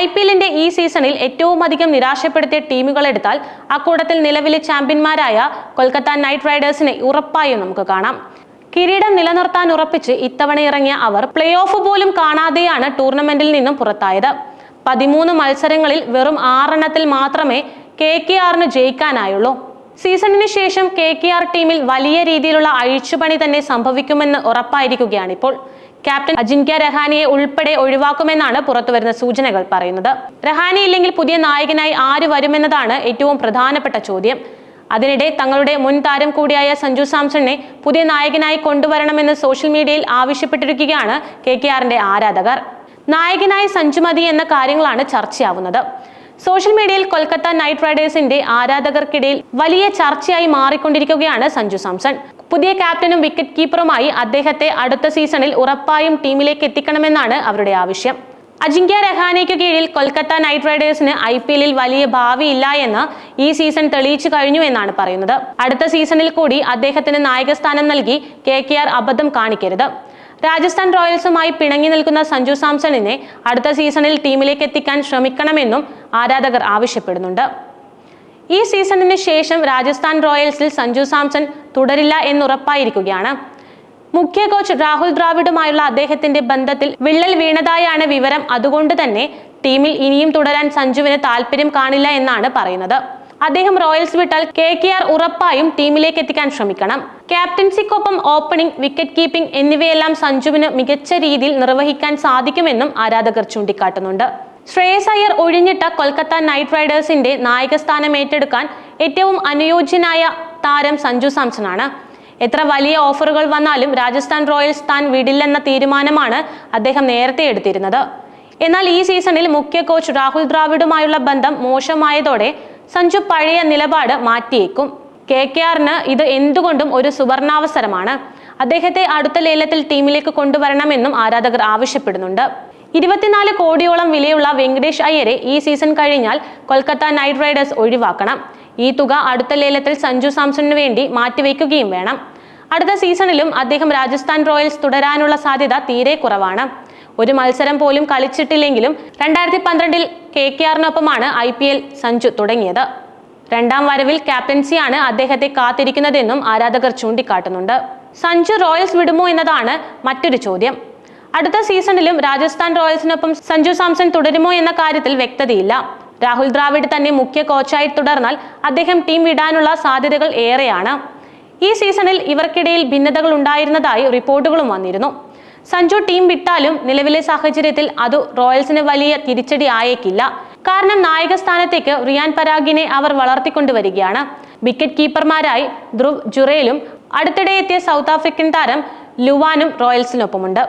IPLന്റെ ഈ സീസണിൽ ഏറ്റവും അധികം നിരാശപ്പെടുത്തിയ ടീമുകൾ എടുത്താൽ അക്കൂട്ടത്തിൽ നിലവിലെ ചാമ്പ്യന്മാരായ കൊൽക്കത്ത നൈറ്റ് റൈഡേഴ്സിനെ ഉറപ്പായും നമുക്ക് കാണാം. കിരീടം നിലനിർത്താൻ ഉറപ്പിച്ച് ഇത്തവണ ഇറങ്ങിയ അവർ പ്ലേ ഓഫ് പോലും കാണാതെയാണ് ടൂർണമെന്റിൽ നിന്നും പുറത്തായത്. 13 മത്സരങ്ങളിൽ വെറും 6 എണ്ണത്തിൽ മാത്രമേ KKRന് ജയിക്കാനായുള്ളൂ. സീസണിന് ശേഷം KKR ടീമിൽ വലിയ രീതിയിലുള്ള അഴിച്ചുപണി തന്നെ സംഭവിക്കുമെന്ന് ഉറപ്പായിരിക്കുകയാണിപ്പോൾ. ക്യാപ്റ്റൻ അജിൻക്യ രഹാനെയെ ഉൾപ്പെടെ ഒഴിവാക്കുമെന്നാണ് പുറത്തുവരുന്ന സൂചനകൾ പറയുന്നത്. രഹാനെ ഇല്ലെങ്കിൽ പുതിയ നായകനായി ആര് വരുമെന്നതാണ് ഏറ്റവും പ്രധാനപ്പെട്ട ചോദ്യം. അതിനിടെ തങ്ങളുടെ മുൻ താരം കൂടിയായ സഞ്ജു സാംസണിനെ പുതിയ നായകനായി കൊണ്ടുവരണമെന്ന് സോഷ്യൽ മീഡിയയിൽ ആവശ്യപ്പെട്ടിരിക്കുകയാണ് KKRന്റെ ആരാധകർ. നായകനായി സഞ്ജു മതി എന്ന കാര്യങ്ങളാണ് ചർച്ചയാവുന്നത്. സോഷ്യൽ മീഡിയയിൽ കൊൽക്കത്ത നൈറ്റ് റൈഡേഴ്സിന്റെ ആരാധകർക്കിടയിൽ വലിയ ചർച്ചയായി മാറിക്കൊണ്ടിരിക്കുകയാണ് സഞ്ജു സാംസൺ. പുതിയ ക്യാപ്റ്റനും വിക്കറ്റ് കീപ്പറുമായി അദ്ദേഹത്തെ അടുത്ത സീസണിൽ ഉറപ്പായും ടീമിലേക്ക് എത്തിക്കണമെന്നാണ് അവരുടെ ആവശ്യം. അജിൻക്യ രഹാനെയ്ക്ക് കീഴിൽ കൊൽക്കത്ത നൈറ്റ് റൈഡേഴ്സിന് IPLൽ വലിയ ഭാവിയില്ല എന്ന് ഈ സീസൺ തെളിയിച്ചു കഴിഞ്ഞു എന്നാണ് പറയുന്നത്. അടുത്ത സീസണിൽ കൂടി അദ്ദേഹത്തിന് നായകസ്ഥാനം നൽകി KKR അബദ്ധം കാണിക്കരുത്. രാജസ്ഥാൻ റോയൽസുമായി പിണങ്ങി നിൽക്കുന്ന സഞ്ജു സാംസണിനെ അടുത്ത സീസണിൽ ടീമിലേക്ക് എത്തിക്കാൻ ശ്രമിക്കണമെന്നും ആരാധകർ ആവശ്യപ്പെടുന്നുണ്ട്. ഈ സീസണിന് ശേഷം രാജസ്ഥാൻ റോയൽസിൽ സഞ്ജു സാംസൺ തുടരില്ല എന്നുറപ്പായിരിക്കുകയാണ്. മുഖ്യ കോച്ച് രാഹുൽ ദ്രാവിഡുമായുള്ള അദ്ദേഹത്തിന്റെ ബന്ധത്തിൽ വിള്ളൽ വീണതായാണ് വിവരം. അതുകൊണ്ട് തന്നെ ടീമിൽ ഇനിയും തുടരാൻ സഞ്ജുവിന് താല്പര്യം കാണില്ല എന്നാണ് പറയുന്നത്. അദ്ദേഹം റോയൽസ് വിട്ടാൽ KKR ഉറപ്പായും ടീമിലേക്ക് എത്തിക്കാൻ ശ്രമിക്കണം. ക്യാപ്റ്റൻസിക്കൊപ്പം ഓപ്പണിംഗ്, വിക്കറ്റ് കീപ്പിംഗ് എന്നിവയെല്ലാം സഞ്ജുവിന് മികച്ച രീതിയിൽ നിർവഹിക്കാൻ സാധിക്കുമെന്നും ആരാധകർ ചൂണ്ടിക്കാട്ടുന്നുണ്ട്. ശ്രേയസ് അയ്യർ ഒഴിഞ്ഞിട്ട കൊൽക്കത്ത നൈറ്റ് റൈഡേഴ്സിന്റെ നായകസ്ഥാനം ഏറ്റെടുക്കാൻ ഏറ്റവും അനുയോജ്യനായ താരം സഞ്ജു സാംസൺ ആണ്. എത്ര വലിയ ഓഫറുകൾ വന്നാലും രാജസ്ഥാൻ റോയൽസ് താൻ വിടില്ലെന്ന തീരുമാനമാണ് അദ്ദേഹം നേരത്തെ എടുത്തിരുന്നത്. എന്നാൽ ഈ സീസണിൽ മുഖ്യ കോച്ച് രാഹുൽ ദ്രാവിഡുമായുള്ള ബന്ധം മോശമായതോടെ സഞ്ജു പഴയ നിലപാട് മാറ്റിയേക്കും. KKRന് ഇത് എന്തുകൊണ്ടും ഒരു സുവർണാവസരമാണ്. അദ്ദേഹത്തെ അടുത്ത ലേലത്തിൽ ടീമിലേക്ക് കൊണ്ടുവരണമെന്നും ആരാധകർ ആവശ്യപ്പെടുന്നുണ്ട്. 24 കോടിയോളം വിലയുള്ള വെങ്കടേഷ് അയ്യരെ ഈ സീസൺ കഴിഞ്ഞാൽ കൊൽക്കത്ത നൈറ്റ് റൈഡേഴ്സ് ഒഴിവാക്കണം. ഈ തുക അടുത്ത ലേലത്തിൽ സഞ്ജു സാംസണിന് വേണ്ടി മാറ്റിവെക്കുകയും വേണം. അടുത്ത സീസണിലും അദ്ദേഹം രാജസ്ഥാൻ റോയൽസ് തുടരാനുള്ള സാധ്യത തീരെ കുറവാണ്. ഒരു മത്സരം പോലും കളിച്ചിട്ടില്ലെങ്കിലും 2012-ൽ KKRനൊപ്പമാണ് IPL സഞ്ജു തുടങ്ങിയത്. രണ്ടാം വരവിൽ ക്യാപ്റ്റൻസിയാണ് അദ്ദേഹത്തെ കാത്തിരിക്കുന്നതെന്നും ആരാധകർ ചൂണ്ടിക്കാട്ടുന്നുണ്ട്. സഞ്ജു റോയൽസ് വിടുമോ എന്നതാണ് മറ്റൊരു ചോദ്യം. അടുത്ത സീസണിലും രാജസ്ഥാൻ റോയൽസിനൊപ്പം സഞ്ജു സാംസൺ തുടരുമോ എന്ന കാര്യത്തിൽ വ്യക്തതയില്ല. രാഹുൽ ദ്രാവിഡ് തന്നെ മുഖ്യ കോച്ചായി തുടർന്നാൽ അദ്ദേഹം ടീം വിടാനുള്ള സാധ്യതകൾ ഏറെയാണ്. ഈ സീസണിൽ ഇവർക്കിടയിൽ ഭിന്നതകൾ ഉണ്ടായിരുന്നതായി റിപ്പോർട്ടുകളും വന്നിരുന്നു. സഞ്ജു ടീം വിട്ടാലും നിലവിലെ സാഹചര്യത്തിൽ അത് റോയൽസിന് വലിയ തിരിച്ചടി ആയേക്കില്ല. കാരണം നായക സ്ഥാനത്തേക്ക് റിയാൻ പരാഗിനെ അവർ വളർത്തിക്കൊണ്ടുവരികയാണ്. വിക്കറ്റ് കീപ്പർമാരായി ധ്രുവ് ജുറേലും അടുത്തിടെ എത്തിയ സൗത്ത് ആഫ്രിക്കൻ താരം ലുവാനും റോയൽസിനൊപ്പമുണ്ട്.